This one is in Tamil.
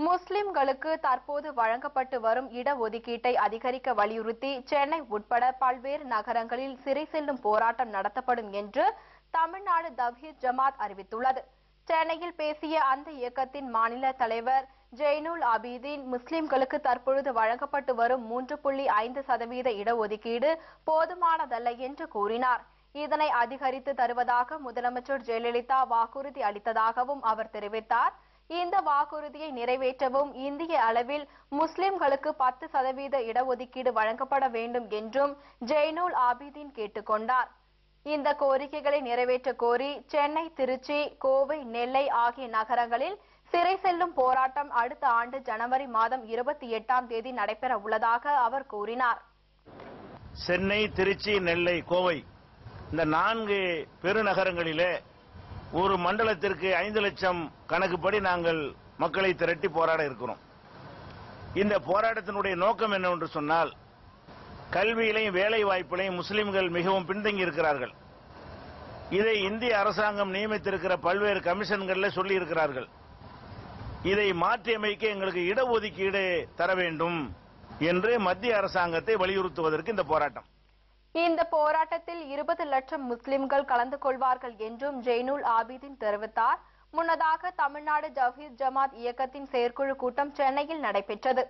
முஸ்லிம்களுக்கு தற்போது வழங்கப்பட்டு வரும் இடஒதுக்கீட்டை அதிகரிக்க வலியுறுத்தி சென்னை உட்பட பல்வேறு நகரங்களில் சிறை செல்லும் போராட்டம் நடத்தப்படும் என்று தமிழ்நாடு தவ்ஹீத் ஜமாத் அறிவித்துள்ளது. சென்னையில் பேசிய அந்த இயக்கத்தின் மாநில தலைவர் ஜெய்னுல் ஆபிதீன், முஸ்லிம்களுக்கு தற்பொழுது வழங்கப்பட்டு வரும் 3.5% இடஒதுக்கீடு போதுமானதல்ல என்று கூறினார். இதனை அதிகரித்து தருவதாக முதலமைச்சர் ஜெயலலிதா வாக்குறுதி அளித்ததாகவும் அவர் தெரிவித்தார். இந்த வாக்குறுதியை நிறைவேற்றவும் இந்திய அளவில் முஸ்லிம்களுக்கு 10% இடஒதுக்கீடு வழங்கப்பட வேண்டும் என்றும் ஜெய்னுல் ஆபிதீன் கேட்டுக் கொண்டார். இந்த கோரிக்கைகளை நிறைவேற்ற கோரி சென்னை, திருச்சி, கோவை, நெல்லை ஆகிய நகரங்களில் சிறை செல்லும் போராட்டம் அடுத்த ஆண்டு ஜனவரி மாதம் 28ஆம் தேதி நடைபெற உள்ளதாக அவர் கூறினார். சென்னை, திருச்சி, நெல்லை, கோவை இந்த 4 பெருநகரங்களிலே ஒரு மண்டலத்திற்கு 5 லட்சம் கணக்குப்படி நாங்கள் மக்களை திரட்டி போராட இருக்கிறோம். இந்த போராட்டத்தினுடைய நோக்கம் என்னவென்று சொன்னால், கல்வியிலையும் வேலை வாய்ப்பிலையும் முஸ்லிம்கள் மிகவும் பின்தங்கி இருக்கிறார்கள். இதை இந்திய அரசாங்கம் நியமித்திருக்கிற பல்வேறு கமிஷன்களில் சொல்லி இருக்கிறார்கள். இதை மாற்றியமைக்க எங்களுக்கு இடஒதுக்கீடு தர வேண்டும் என்று மத்திய அரசாங்கத்தை வலியுறுத்துவதற்கு இந்த போராட்டம். இந்த போராட்டத்தில் 20 லட்சம் முஸ்லிம்கள் கலந்து கொள்வார்கள் என்றும் ஜெய்னுல் ஆபிதீன் தெரிவித்தார். முன்னதாக தமிழ்நாடு தவ்ஹீத் ஜமாத் இயக்கத்தின் செயற்குழு கூட்டம் சென்னையில் நடைபெற்றது.